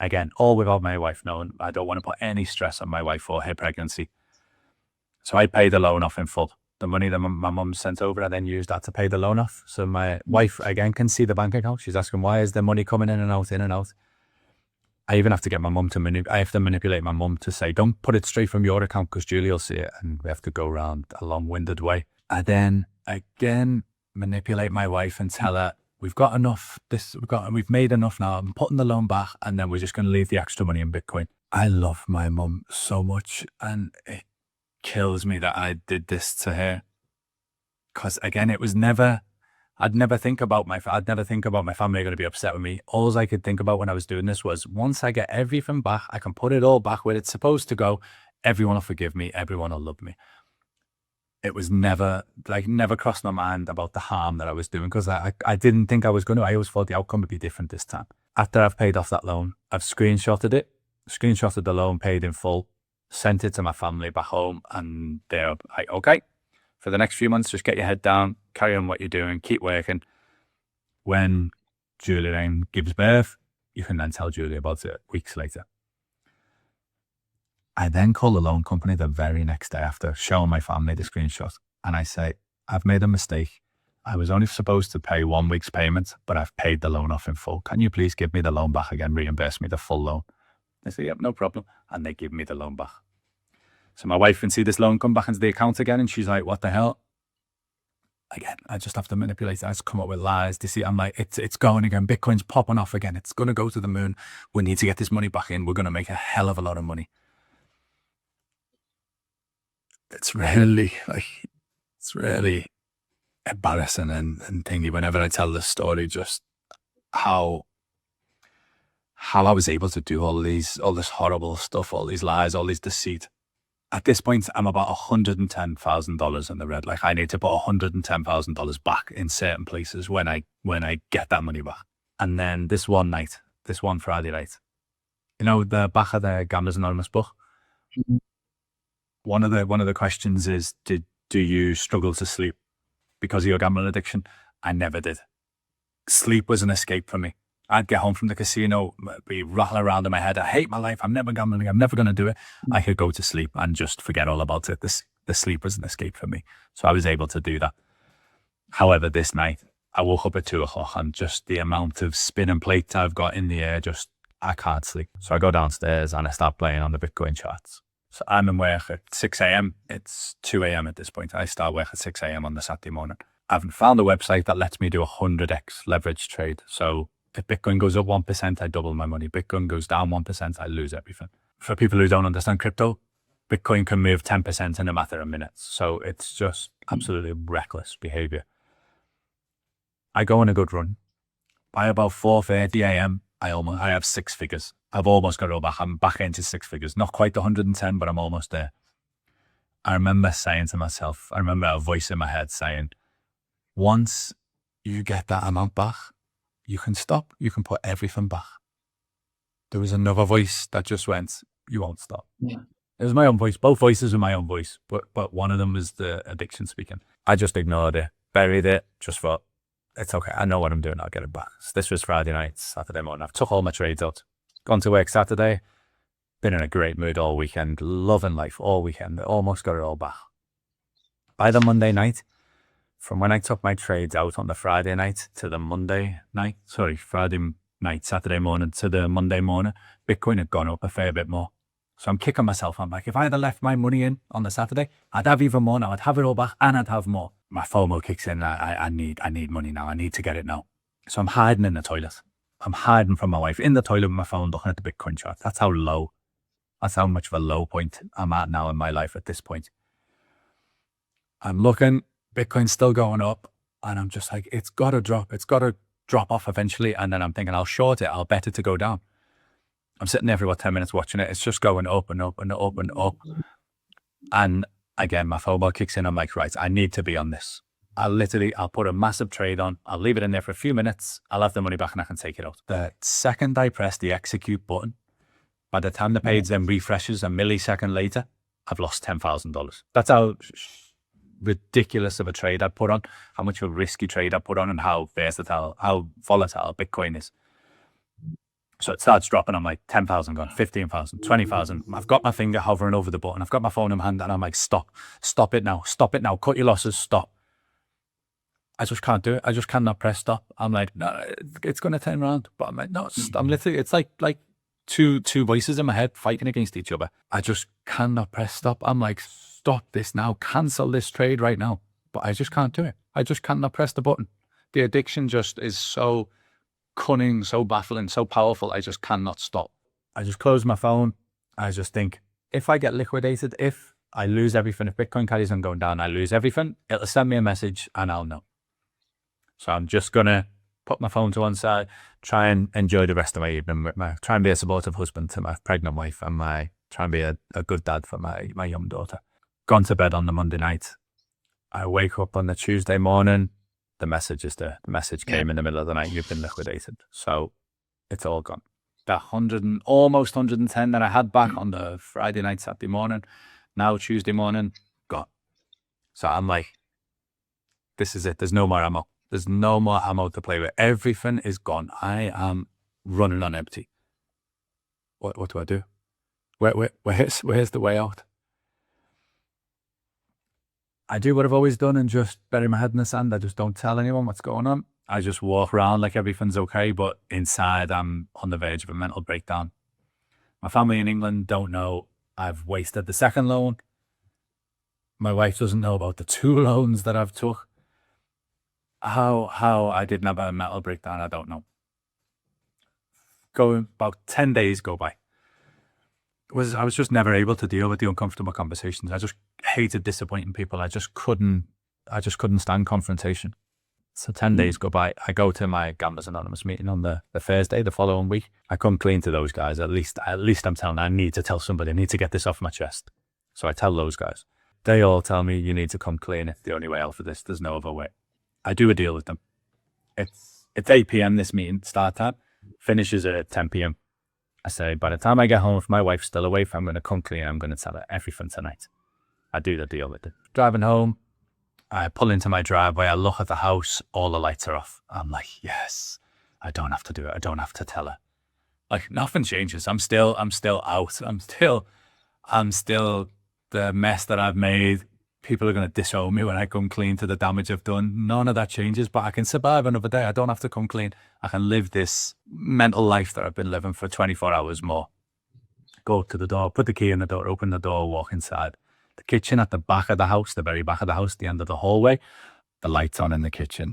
Again, all without my wife knowing. I don't want to put any stress on my wife for her pregnancy. So I pay the loan off in full. The money that my mum sent over, I then used that to pay the loan off. So my wife, again, can see the bank account. She's asking, why is the money coming in and out, in and out? I even have to get my mum to manipulate my mum to say, don't put it straight from your account because Julie will see it. And we have to go around a long-winded way. I then, again, manipulate my wife and tell her, we've got enough. We've made enough now. I'm putting the loan back and then we're just going to leave the extra money in Bitcoin. I love my mum so much, and it kills me that I did this to her. Because again, it was never, I'd never think about my family going to be upset with me. All I could think about when I was doing this was, once I get everything back, I can put it all back where it's supposed to go. Everyone will forgive me. Everyone will love me. It was never crossed my mind about the harm that I was doing, because I didn't think I was going to. I always thought the outcome would be different this time. After I've paid off that loan, I've screenshotted the loan, paid in full, sent it to my family back home, and they're like, okay, for the next few months, just get your head down, carry on what you're doing, keep working. When Julie then gives birth, you can then tell Julie about it weeks later. I then call the loan company the very next day after showing my family the screenshot, and I say, I've made a mistake. I was only supposed to pay 1 week's payment, but I've paid the loan off in full. Can you please give me the loan back again, reimburse me the full loan? They say, yep, no problem. And they give me the loan back. So my wife can see this loan come back into the account again, and she's like, what the hell? again, I just have to manipulate it. I just come up with lies. Do you see? I'm like, it's going again. Bitcoin's popping off again. It's going to go to the moon. We need to get this money back in. We're going to make a hell of a lot of money. It's really embarrassing and thingy whenever I tell this story, just how I was able to do all this horrible stuff, all these lies, all these deceit. At this point, I'm about $110,000 in the red. Like, I need to put $110,000 back in certain places when I get that money back. And then this one Friday night, you know, the back of the Gamblers Anonymous book, one of the questions is, do you struggle to sleep because of your gambling addiction? I never did. Sleep was an escape for me. I'd get home from the casino, be rattling around in my head. I hate my life. I'm never gambling. I'm never going to do it. I could go to sleep and just forget all about it. The sleep was an escape for me. So I was able to do that. However, this night, I woke up at 2:00 and just the amount of spinning plates I've got in the air, I can't sleep. So I go downstairs and I start playing on the Bitcoin charts. So I'm in work at 6 a.m. It's 2 a.m. at this point. I start work at 6 a.m. on the Saturday morning. I haven't found a website that lets me do a 100x leverage trade. So if Bitcoin goes up 1%, I double my money. Bitcoin goes down 1%, I lose everything. For people who don't understand crypto, Bitcoin can move 10% in a matter of minutes. So it's just absolutely reckless behavior. I go on a good run. By about 4:30 a.m., I have six figures. I've almost got it all back. I'm back into six figures. Not quite the 110, but I'm almost there. I remember saying to myself, I remember a voice in my head saying, once you get that amount back, you can stop. You can put everything back. There was another voice that just went, you won't stop. Yeah. It was my own voice. Both voices were my own voice, but one of them was the addiction speaking. I just ignored it, buried it, just thought, it's okay. I know what I'm doing. I'll get it back. So this was Friday night, Saturday morning. I've took all my trades out. Gone to work Saturday. Been in a great mood all weekend. Loving life all weekend. Almost got it all back. By the Monday night, from when I took my trades out on the Friday night to the Friday night, Saturday morning to the Monday morning, Bitcoin had gone up a fair bit more. So I'm kicking myself. I'm like, if I had left my money in on the Saturday, I'd have even more now. I'd have it all back and I'd have more. My FOMO kicks in. I need money now. I need to get it now. So I'm hiding in the toilet. I'm hiding from my wife in the toilet with my phone, looking at the Bitcoin chart. That's how much of a low point I'm at now in my life at this point. I'm looking, Bitcoin's still going up, and I'm just like, it's got to drop. It's got to drop off eventually. And then I'm thinking, I'll short it. I'll bet it to go down. I'm sitting there for about 10 minutes watching it. It's just going up and up and up and up. And again, my FOMO kicks in. I'm like, right, I need to be on this. I'll put a massive trade on. I'll leave it in there for a few minutes. I'll have the money back and I can take it out. The second I press the execute button, by the time the page then refreshes a millisecond later, I've lost $10,000. That's how ridiculous of a trade I put on, how much of a risky trade I put on, and how volatile Bitcoin is. So it starts dropping. I'm like, 10,000 gone, 15,000, 20,000. I've got my finger hovering over the button. I've got my phone in my hand and I'm like, stop it now, cut your losses, stop. I just can't do it. I just cannot press stop. I'm like, no, it's going to turn around. But I'm like, no, I'm literally, it's like two voices in my head fighting against each other. I just cannot press stop. I'm like, stop this now, cancel this trade right now. But I just can't do it. I just cannot press the button. The addiction just is so cunning, so baffling, so powerful. I just cannot stop. I just close my phone. I just think, if I get liquidated, if I lose everything, if Bitcoin carries on going down, I lose everything, it'll send me a message and I'll know. So I'm just going to put my phone to one side, try and enjoy the rest of my evening, try and be a supportive husband to my pregnant wife, and try and be a good dad for my young daughter. Gone to bed on the Monday night. I wake up on the Tuesday morning. The message is there. The message came in the middle of the night. You've been liquidated. So it's all gone. That almost 110 that I had back on the Friday night, Saturday morning, now Tuesday morning, gone. So I'm like, this is it. There's no more ammo. There's no more ammo to play with. Everything is gone. I am running on empty. What do I do? Where's the way out? I do what I've always done and just bury my head in the sand. I just don't tell anyone what's going on. I just walk around like everything's okay, but inside I'm on the verge of a mental breakdown. My family in England don't know I've wasted the second loan. My wife doesn't know about the 2 loans that I've took. How I didn't have a mental breakdown, I don't know. Going about 10 days go by. I was just never able to deal with the uncomfortable conversations. I just hated disappointing people. I just couldn't stand confrontation. So 10 days go by. I go to my Gamblers Anonymous meeting on the Thursday, the following week. I come clean to those guys. At least I'm telling them, I need to tell somebody. I need to get this off my chest. So I tell those guys. They all tell me, you need to come clean. It's the only way out for this. There's no other way. I do a deal with them. It's 8 p.m. this meeting, start time. Finishes at 10 p.m. I say, by the time I get home, if my wife's still awake, I'm going to come clean. I'm going to tell her everything tonight. I do the deal with it. Driving home, I pull into my driveway. I look at the house. All the lights are off. I'm like, yes, I don't have to do it. I don't have to tell her. Like, nothing changes. I'm still out. I'm still the mess that I've made. People are going to disown me when I come clean to the damage I've done. None of that changes, but I can survive another day. I don't have to come clean. I can live this mental life that I've been living for 24 hours more. Go to the door, put the key in the door, open the door, walk inside. The kitchen at the back of the house, the very back of the house, the end of the hallway, the lights on in the kitchen.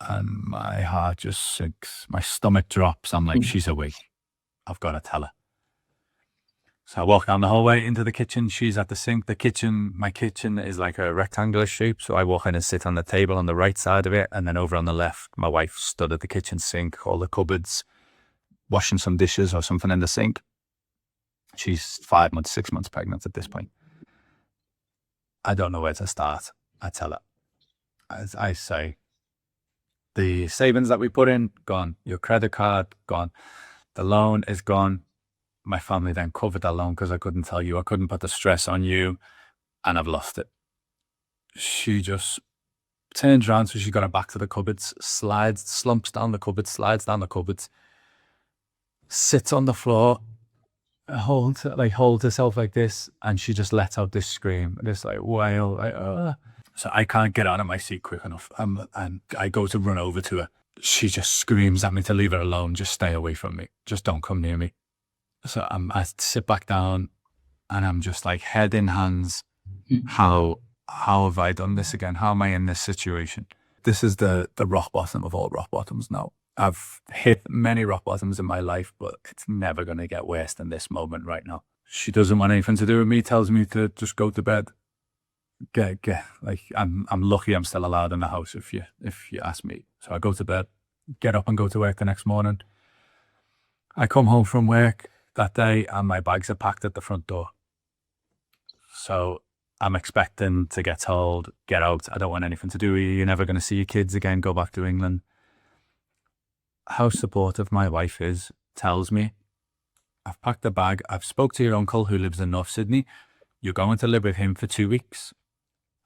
And my heart just sinks. My stomach drops. I'm like, she's awake. I've got to tell her. So I walk down the hallway into the kitchen. She's at the sink. My kitchen is like a rectangular shape. So I walk in and sit on the table on the right side of it. And then over on the left, my wife stood at the kitchen sink, all the cupboards, washing some dishes or something in the sink. She's 6 months pregnant at this point. I don't know where to start. I tell her. As I say, the savings that we put in, gone. Your credit card, gone. The loan is gone. My family then covered that loan because I couldn't tell you. I couldn't put the stress on you, and I've lost it. She just turns around, so she got her back to the cupboards, slumps down the cupboards, slides down the cupboards, sits on the floor, holds herself like this, and she just lets out this scream, this like wail, like, So I can't get out of my seat quick enough, and I go to run over to her. She just screams at me to leave her alone. Just stay away from me. Just don't come near me. So I sit back down, and I'm just like head in hands. How have I done this again? How am I in this situation? This is the rock bottom of all rock bottoms now. I've hit many rock bottoms in my life, but it's never going to get worse than this moment right now. She doesn't want anything to do with me, tells me to just go to bed. Like I'm lucky I'm still allowed in the house if you ask me. So I go to bed, get up and go to work the next morning. I come home from work that day and my bags are packed at the front door. So I'm expecting to get told, get out. I don't want anything to do with you. You're never going to see your kids again. Go back to England. How supportive my wife is, tells me, I've packed a bag. I've spoke to your uncle who lives in North Sydney. You're going to live with him for 2 weeks.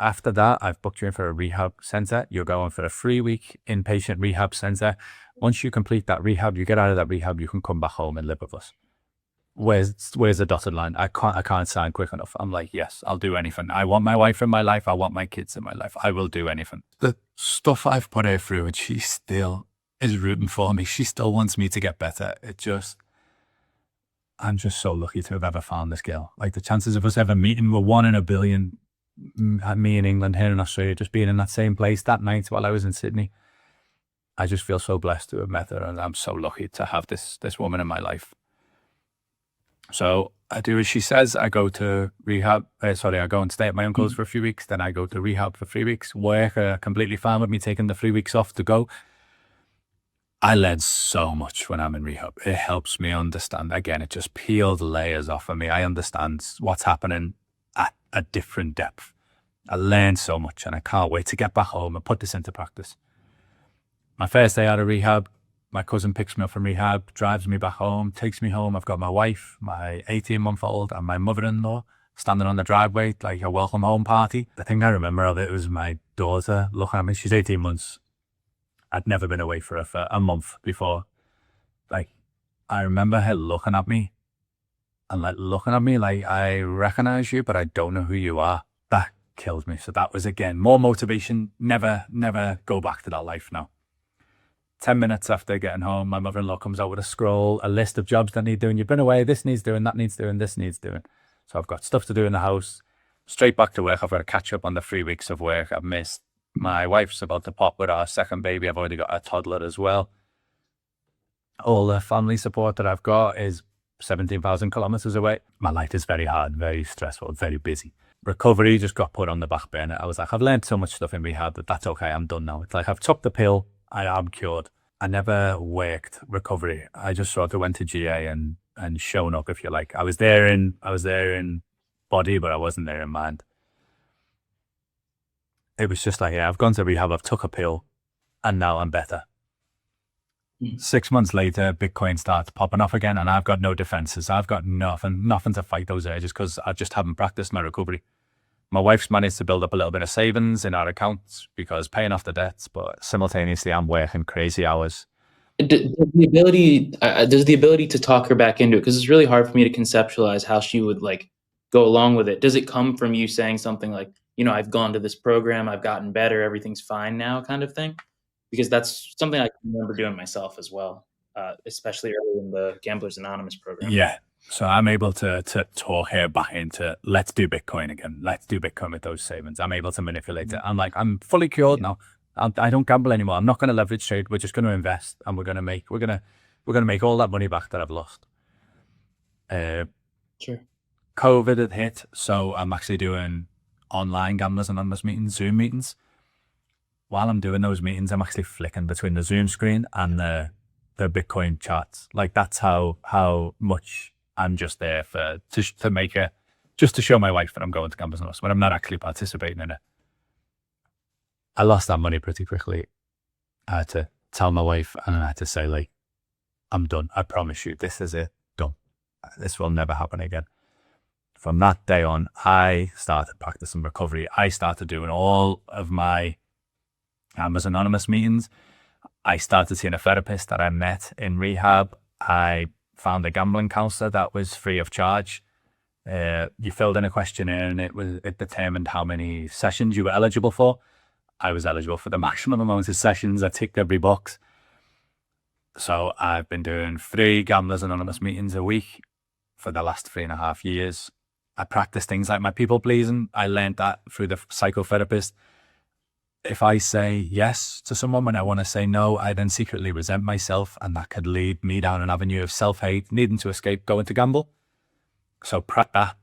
After that, I've booked you in for a rehab centre. You're going for a 3-week inpatient rehab centre. Once you complete that rehab, you get out of that rehab, you can come back home and live with us. Where's the dotted line? I can't sign quick enough. I'm like, yes, I'll do anything. I want my wife in my life. I want my kids in my life. I will do anything. The stuff I've put her through, and she still is rooting for me. She still wants me to get better. I'm just so lucky to have ever found this girl. Like the chances of us ever meeting were 1 in a billion. Me in England, here in Australia, just being in that same place that night while I was in Sydney. I just feel so blessed to have met her, and I'm so lucky to have this woman in my life. So I do as she says. I go to rehab. I go and stay at my uncle's for a few weeks. Then I go to rehab for 3 weeks. Work completely fine with me taking the 3 weeks off to go. I learn so much when I'm in rehab. It helps me understand. Again, it just peeled layers off of me. I understand what's happening at a different depth. I learned so much, and I can't wait to get back home and put this into practice. My first day out of rehab, my cousin picks me up from rehab, drives me back home, takes me home. I've got my wife, my 18-month-old, and my mother-in-law standing on the driveway like a welcome home party. The thing I remember of it was my daughter looking at me. She's 18 months. I'd never been away for her for a month before. Like, I remember her looking at me like, I recognize you, but I don't know who you are. That killed me. So that was, again, more motivation. Never go back to that life now. 10 minutes after getting home, my mother-in-law comes out with a list of jobs that need doing. You've been away, this needs doing, that needs doing, this needs doing. So I've got stuff to do in the house, straight back to work. I've got to catch up on the 3 weeks of work I've missed. My wife's about to pop with our second baby. I've already got a toddler as well. All the family support that I've got is 17,000 kilometers away. My life is very hard, very stressful, very busy. Recovery just got put on the back burner. I was like, I've learned so much stuff in rehab that that's okay. I'm done now. It's like I've took the pill. I'm cured. I never worked recovery. I just sort of went to GA and shown up, if you like. I was there in body, but I wasn't there in mind. It was just like, yeah, I've gone to rehab, I've took a pill, and now I'm better. 6 months later, Bitcoin starts popping off again, and I've got no defenses. I've got nothing to fight those urges because I just haven't practiced my recovery. My wife's managed to build up a little bit of savings in our accounts because paying off the debts, but simultaneously I'm working crazy hours. Does the ability to talk her back into it, because it's really hard for me to conceptualize how she would like go along with it. Does it come from you saying something like, I've gone to this program, I've gotten better, everything's fine now, kind of thing? Because that's something I can remember doing myself as well, especially early in the Gamblers Anonymous program. Yeah. So I'm able to talk her back into, let's do Bitcoin again. Let's do Bitcoin with those savings. I'm able to manipulate it. I'm like, I'm fully cured now. I don't gamble anymore. I'm not going to leverage trade. We're just going to invest, and we're going to make all that money back that I've lost. Sure. COVID had hit, so I'm actually doing online Gamblers Anonymous meetings, Zoom meetings. While I'm doing those meetings, I'm actually flicking between the Zoom screen and the Bitcoin charts. Like that's how much I'm just there to show my wife that I'm going to Gamblers Anonymous when I'm not actually participating in it. I lost that money pretty quickly. I had to tell my wife, and I had to say, like, I'm done. I promise you, this is it. Done. This will never happen again. From that day on, I started practicing recovery. I started doing all of my Gamblers Anonymous meetings. I started seeing a therapist that I met in rehab. I found a gambling counselor that was free of charge. You filled in a questionnaire, and it determined how many sessions you were eligible for. I was eligible for the maximum amount of sessions. I ticked every box. So I've been doing 3 Gamblers Anonymous meetings a week for the last 3.5 years. I practice things like my people pleasing. I learned that through the psychotherapist. If I say yes to someone when I want to say no, I then secretly resent myself, and that could lead me down an avenue of self-hate, needing to escape going to gamble. So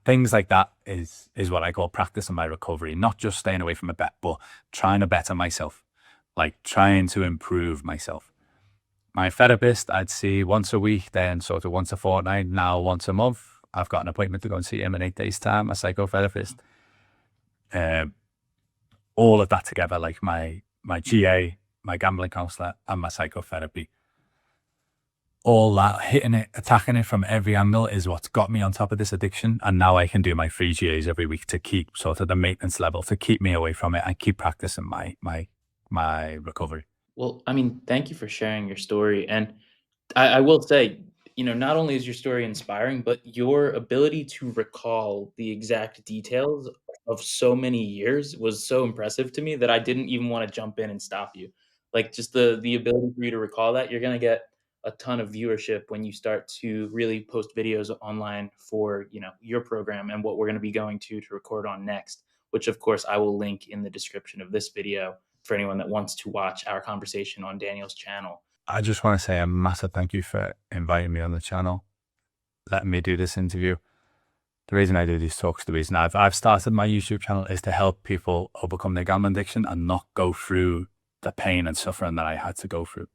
things like that is what I call practicing my recovery, not just staying away from a bet, but trying to better myself, like trying to improve myself. My therapist, I'd see once a week, then sort of once a fortnight, now once a month. I've got an appointment to go and see him in 8 days' time, a psychotherapist. All of that together, like my GA, my gambling counselor, and my psychotherapy. All that, hitting it, attacking it from every angle is what's got me on top of this addiction. And now I can do my 3 GAs every week to keep sort of the maintenance level, to keep me away from it and keep practicing my recovery. Well, I mean, thank you for sharing your story. And I will say, not only is your story inspiring, but your ability to recall the exact details of so many years was so impressive to me that I didn't even want to jump in and stop you. Like just the ability for you to recall that, you're gonna get a ton of viewership when you start to really post videos online for, your program and what we're gonna be going to record on next, which of course I will link in the description of this video for anyone that wants to watch our conversation on Daniel's channel. I just want to say a massive thank you for inviting me on the channel, letting me do this interview. The reason I do these talks, the reason I've started my YouTube channel is to help people overcome their gambling addiction and not go through the pain and suffering that I had to go through.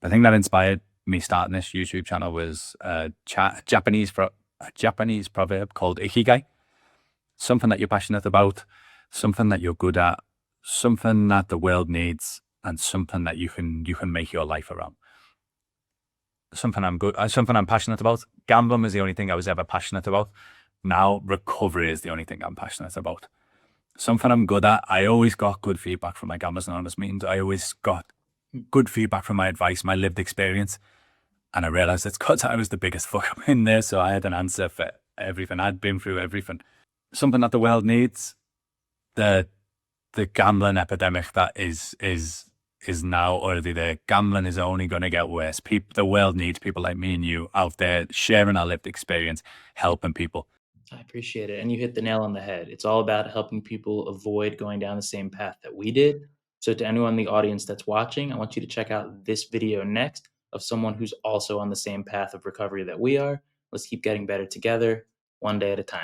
The thing that inspired me starting this YouTube channel was a Japanese proverb called Ikigai. Something that you're passionate about, something that you're good at, something that the world needs, and something that you can make your life around. Something I'm passionate about. Gambling was the only thing I was ever passionate about. Now recovery is the only thing I'm passionate about. Something I'm good at. I always got good feedback from my Gamblers Anonymous meetings. I always got good feedback from my advice, my lived experience. And I realized it's because I was the biggest fuck up in there. So I had an answer for everything. I'd been through everything. Something that the world needs. The gambling epidemic that is now already there. Gambling is only going to get worse. The world needs people like me and you out there sharing our lived experience, helping people. I appreciate it. And you hit the nail on the head. It's all about helping people avoid going down the same path that we did So to anyone in the audience that's watching, I want you to check out this video next of someone who's also on the same path of recovery that we are. Let's keep getting better together, one day at a time.